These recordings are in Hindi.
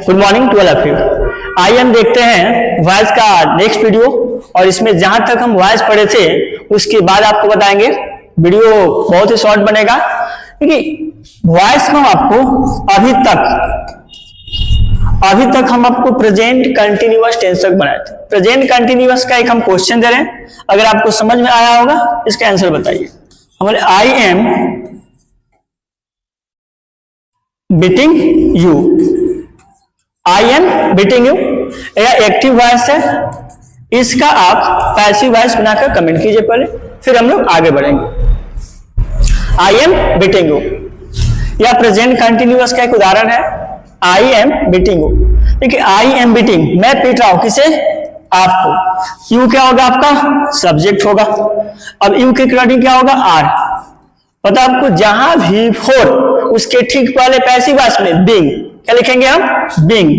Good morning to all of you. आइए हम देखते हैं वॉइस का नेक्स्ट वीडियो, और इसमें जहां तक हम वॉइस पढ़े थे उसके बाद आपको बताएंगे। वीडियो बहुत ही शॉर्ट बनेगा क्योंकि वॉइस में आपको अभी तक हम आपको प्रेजेंट कंटिन्यूअस टेंस तक बनाए थे। प्रेजेंट कंटिन्यूअस का एक हम क्वेश्चन दे रहे हैं, अगर आपको समझ में आया होगा इसका आंसर बताइए। हमारे I am beating you, I am beating you यह एक्टिव वॉइस है, इसका आप पैसिव वॉइस बनाकर कमेंट कीजिए पहले, फिर हम लोग आगे बढ़ेंगे। आई एम बीटिंग यू यह प्रेजेंट कंटिन्यूअस का एक उदाहरण है। आई एम बीटिंग यू, देखिए आई एम बीटिंग, मैं पीट रहा हूं किसे? आपको। यू क्या होगा? आपका सब्जेक्ट होगा। अब यू के अकॉर्डिंग क्या होगा? आर। पता आपको जहां भी फोर उसके ठीक पहले पैसिव वॉइस में बीइंग, क्या लिखेंगे हम? बीइंग।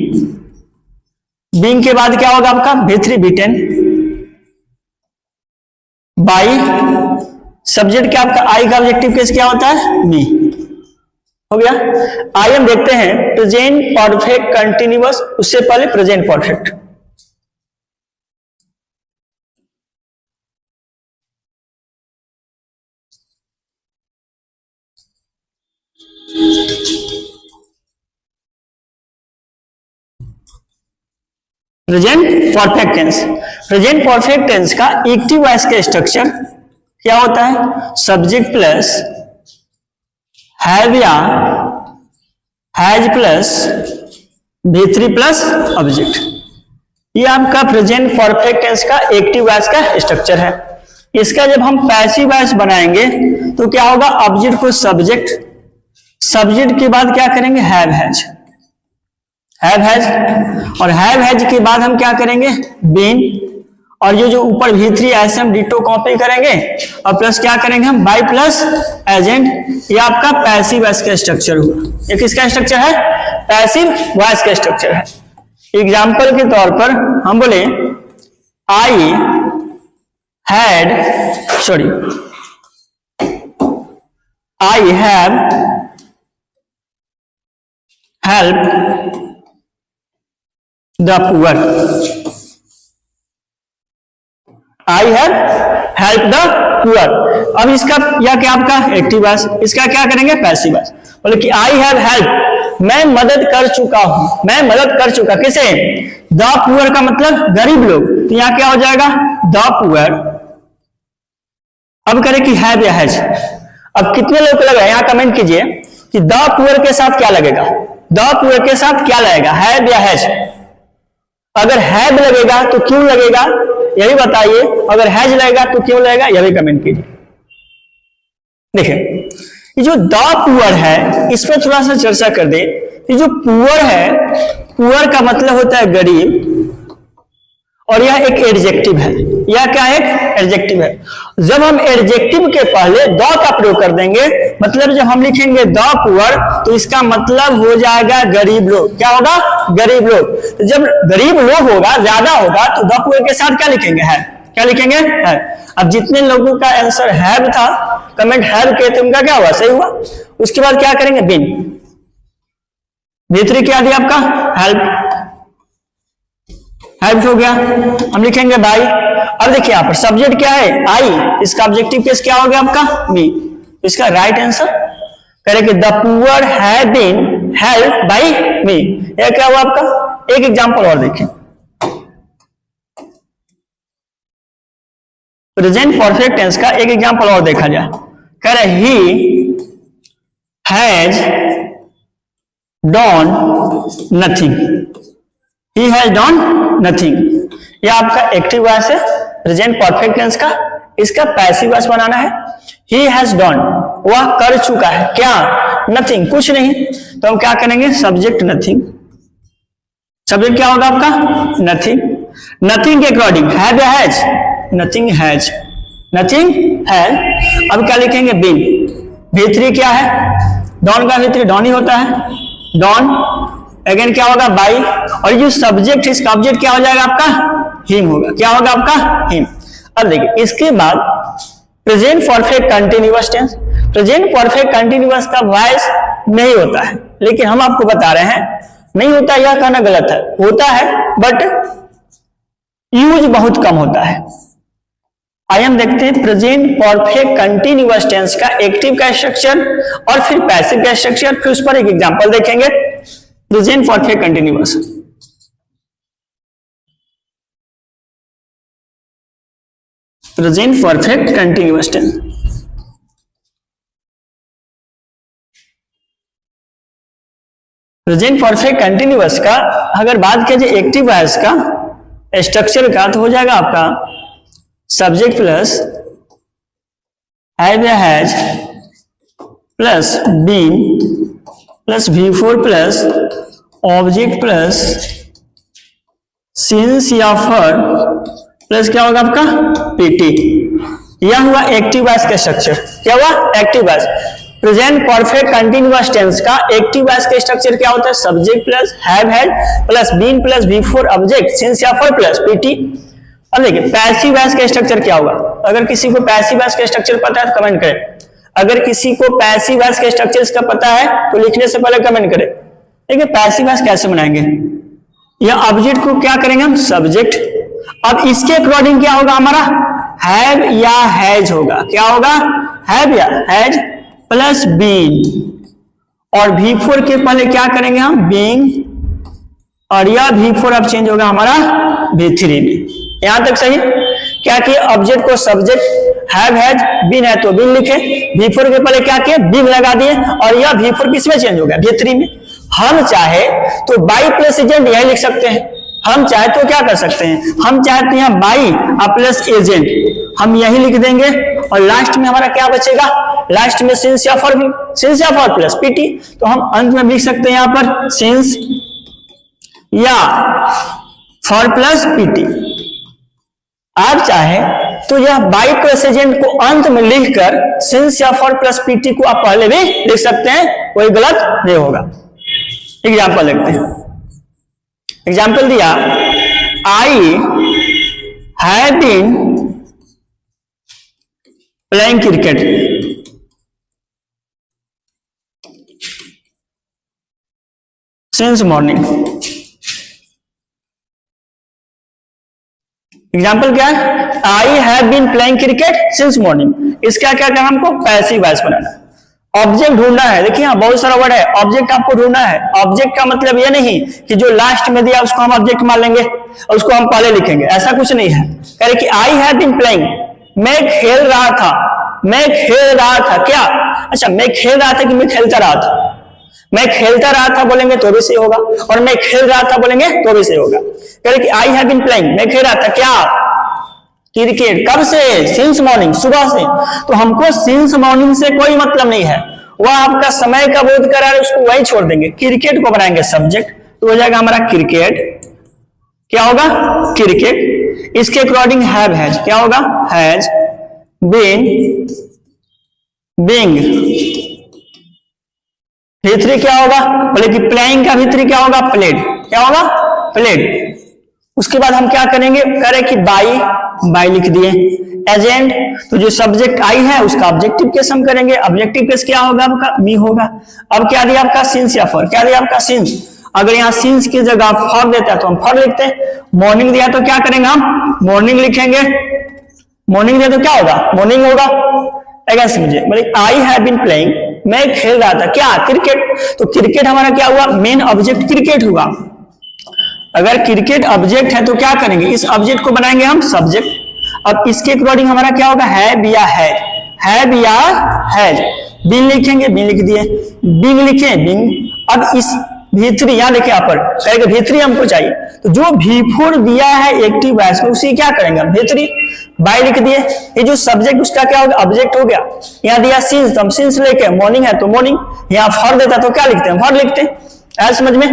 बीइंग के बाद क्या होगा आपका? B3 बीटन बाई सब्जेक्ट क्या आपका? आई का ऑब्जेक्टिव केस क्या होता है? मी। हो गया। आइए हम देखते हैं प्रेजेंट परफेक्ट कंटिन्यूअस, उससे पहले present perfect. Present perfect tense, present perfect tense का एक्टिव वॉइस का स्ट्रक्चर क्या होता है? सब्जेक्ट प्लस हैव या has plus B3 plus object. ये आपका प्रेजेंट परफेक्ट टेंस का एक्टिव वॉइस का स्ट्रक्चर है। इसका जब हम पैसिव वॉइस बनाएंगे तो क्या होगा? ऑब्जेक्ट को सब्जेक्ट, सब्जेक्ट के बाद क्या करेंगे? हैव हैज, हैव हैज, और हैव हैज के बाद हम क्या करेंगे? बीन, और ये जो ऊपर V3 ऐसे हम डिटो कॉपी करेंगे और प्लस क्या करेंगे हम? By plus agent. ये आपका पैसिव वॉइस का स्ट्रक्चर हुआ। ये किसका स्ट्रक्चर है? पैसिव वॉइस का स्ट्रक्चर है। एग्जाम्पल के तौर पर हम बोले I had, sorry, I have help the poor, I have help the poor. अब इसका या क्या आपका एक्टिव वॉइस, इसका क्या करेंगे? Passive voice. बोले कि आई हैव हेल्प, मैं मदद कर चुका हूं, मैं मदद कर चुका। किसे? द पुअर का मतलब गरीब लोग, तो यहां क्या हो जाएगा? The poor. अब करें कि हैव या हैज। अब कितने लोग लगा? यहां कमेंट कीजिए कि द पुअर के साथ क्या लगेगा? द पुअर के साथ क्या लगेगा? हैव या हैज? अगर हैव लगेगा तो क्यों लगेगा यही बताइए, अगर हैज लगेगा तो क्यों लगेगा यह भी कमेंट कीजिए। देखिए ये जो द पुअर है इस पर थोड़ा सा चर्चा कर दे। ये जो पुअर है, पुअर का मतलब होता है गरीब, और यह एक एडजेक्टिव है। यह क्या है? एडजेक्टिव है। जब हम एडजेक्टिव के पहले द का प्रयोग कर देंगे, मतलब जब हम लिखेंगे द पुअर तो इसका मतलब हो जाएगा गरीब लोग। क्या होगा? गरीब लोग। तो जब गरीब लोग होगा, ज्यादा होगा, तो द पुअर के साथ क्या लिखेंगे? है। क्या लिखेंगे? है। अब जितने लोगों का आंसर हैव था, कमेंट हैव के थे, उनका क्या हुआ? सही हुआ। उसके बाद क्या करेंगे? बीन। B3 क्या दिया आपका? हेल्प, हेल्प हो गया। हम लिखेंगे बाई। अब देखिए यहां पर सब्जेक्ट क्या है? आई, इसका ऑब्जेक्टिव केस क्या हो गया आपका? मी। इसका राइट आंसर करेंगे the poor have been help by me. यह क्या हुआ आपका? एक एग्जांपल और देखें। प्रेजेंट परफेक्ट टेंस का एक एग्जांपल और देखा जाए। कह रहे he has done nothing, he has done nothing. यह आपका एक्टिव वॉइस है प्रेजेंट परफेक्ट टेंस का। इसका पैसिव वॉइस बनाना है। ही हैज डॉन, वह कर चुका है क्या? नथिंग, कुछ नहीं। तो हम क्या करेंगे? Subject nothing. सब्जेक्ट क्या होगा आपका? नथिंग। नथिंग के अकॉर्डिंग हैव या has? Nothing has, nothing has. अब क्या लिखेंगे? बीन। B3 क्या है? डॉन का B3 डॉन ही होता है, डॉन। अगेन क्या होगा? बाई। और जो सब्जेक्ट है इसका ऑब्जेक्ट क्या हो जाएगा आपका? हिम होगा। क्या होगा आपका? हिम। अब देखिए इसके बाद present perfect continuous tense. Present perfect continuous का वॉइस नहीं होता है, लेकिन हम आपको बता रहे हैं नहीं होता यह कहना गलत है, होता है बट यूज बहुत कम होता है। आइए हम देखते हैं प्रेजेंट परफेक्ट कंटिन्यूअस टेंस का एक्टिव का स्ट्रक्चर और फिर पैसिव का स्ट्रक्चर, फिर उस पर एक एग्जांपल देखेंगे। Present perfect continuous, present perfect continuous tense. Present perfect continuous का अगर बात किया जाए एक्टिव वॉइस का स्ट्रक्चर का, तो हो जाएगा आपका सब्जेक्ट प्लस हैव या has plus been plus V4 plus object plus since या फॉर प्लस क्या होगा आपका PT। यह हुआ एक्टिव वॉइस का स्ट्रक्चर। क्या हुआ? Active voice. Present perfect continuous tense का एक्टिव वॉइस का स्ट्रक्चर क्या होता है? Subject plus have had plus been plus V4 object since या फॉर प्लस PT। अब देखिए पैसिव वॉइस का स्ट्रक्चर क्या होगा। अगर किसी को पैसिव वॉइस का स्ट्रक्चर पता है तो कमेंट करें। अगर किसी को पैसिव वॉइस के स्ट्रक्चर इसका पता है तो लिखने से पहले कमेंट करें। देखिए पैसिव वॉइस कैसे बनाएंगे, या ऑब्जेक्ट को क्या करेंगे हम? सब्जेक्ट। अब इसके अकॉर्डिंग क्या होगा हमारा? हैव या हैज होगा। क्या होगा? हैव या हैज प्लस बीन और V4 के पहले क्या करेंगे हम? बीइंग, और यह V4 अब चेंज होगा हमारा V3 में। यहां तक सही? क्या किए? ऑब्जेक्ट को सब्जेक्ट हैव हैज बीन है तो बीन लिखे, V4 के पहले क्या किए? बीन लगा दिए, और यह V4 किस में चेंज हो गया? V3 में। हम चाहे तो बाई प्लस एजेंट यही लिख सकते हैं। हम चाहे तो क्या कर सकते हैं? हम चाहते हैं बाई प्लस एजेंट हम यही लिख देंगे, और लास्ट में हमारा क्या बचेगा? लास्ट में सिंस या फॉर प्लस PT। तो हम अंत में लिख सकते हैं यहां पर सिंस या फॉर प्लस PT। आप चाहे तो यह बाई प्लस एजेंट को अंत में लिखकर सिंस या फॉर प्लस PT को आप पहले भी लिख सकते हैं, कोई गलत नहीं होगा। एग्जाम्पल देखते हैं। एग्जाम्पल दिया, I have been playing cricket since morning. Example क्या है? I have been playing cricket since morning. इसका क्या करना हमको? पैसिव वॉइस बनाना। ऑब्जेक्ट ढूंढना है। देखिए यहाँ बहुत सारा वर्ड है, ऑब्जेक्ट आपको ढूंढना है। ऑब्जेक्ट का मतलब ये नहीं कि जो लास्ट में दिया उसको हम ऑब्जेक्ट मान लेंगे और उसको हम पहले लिखेंगे, ऐसा कुछ नहीं है। कह रहे कि आई हैव बीन प्लेइंग, मैं खेल रहा था। मैं खेल रहा था क्या? अच्छा, मैं खेल रहा था कि मैं खेलता रहा था? मैं खेलता रहा था बोलेंगे तो भी सही होगा, और मैं खेल रहा था बोलेंगे तो भी सही होगा। कह रहे कि आई हैव बीन प्लेइंग, मैं खेल रहा था क्या? क्रिकेट। कब से? सिंस मॉर्निंग, सुबह से। तो हमको सिंस मॉर्निंग से कोई मतलब नहीं है, वह आपका समय का बोध करा है, उसको वही छोड़ देंगे। क्रिकेट को बनाएंगे सब्जेक्ट, तो हो जाएगा हमारा क्रिकेट। क्या होगा? क्रिकेट। इसके अकॉर्डिंग हैव हैज क्या होगा? Has been being. V3 क्या होगा? बोले कि प्लेइंग का V3 क्या होगा? प्लेड। क्या होगा? प्लेड। उसके बाद हम क्या करेंगे? करें कि बाई लिख दिए। एजेंट, तो जो सब्जेक्ट आई है उसका ऑब्जेक्टिव केस हम करेंगे। ऑब्जेक्टिव केस क्या होगा आपका? मी होगा। अब क्या दिया आपका? सिंस या फॉर। क्या दिया आपका? सिंस। अगर यहाँ सिंस की जगह फॉर देता है तो हम फॉर लिखते हैं। मॉर्निंग दिया तो क्या करेंगे हम? मॉर्निंग लिखेंगे। मॉर्निंग दिया तो क्या होगा? मॉर्निंग होगा। ऐसा समझिए। बोले आई हैव बीन प्लेइंग, मैं खेल रहा था क्या? क्रिकेट। तो क्रिकेट हमारा क्या हुआ? मेन ऑब्जेक्ट क्रिकेट हुआ। अगर क्रिकेट ऑब्जेक्ट है तो क्या करेंगे? इस ऑब्जेक्ट को बनाएंगे हम सब्जेक्ट। अब इसके अकॉर्डिंग हमारा क्या होगा? हैव या हैज। हैव या हैज। बीन लिखेंगे, बीन लिख दिए। बीइंग लिखे, बीइंग। अब इस V3 यहां देखिए यहाँ पर कहेंगे V3 हमको चाहिए, तो जो V4 दिया है एक्टिव वॉइस में उसी क्या करेंगे हम? V3 बाय लिख दिए। ये जो सब्जेक्ट उसका क्या होगा? ऑब्जेक्ट हो गया। यहाँ दिया सिंस, तो हम सिंस लेके, मॉर्निंग है तो मॉर्निंग। यहाँ फॉर देता तो क्या लिखते हैं? फॉर लिखते हैं। आया समझ में?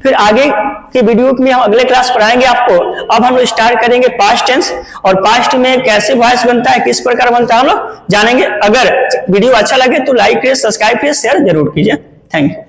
फिर आगे के वीडियो में हम अगले क्लास पढ़ाएंगे आपको। अब हम लोग स्टार्ट करेंगे पास्ट टेंस, और पास्ट में कैसे वॉइस बनता है, किस प्रकार बनता है, हम लोग जानेंगे। अगर वीडियो अच्छा लगे तो लाइक करिए, सब्सक्राइब करिए, शेयर जरूर कीजिए। Thank you.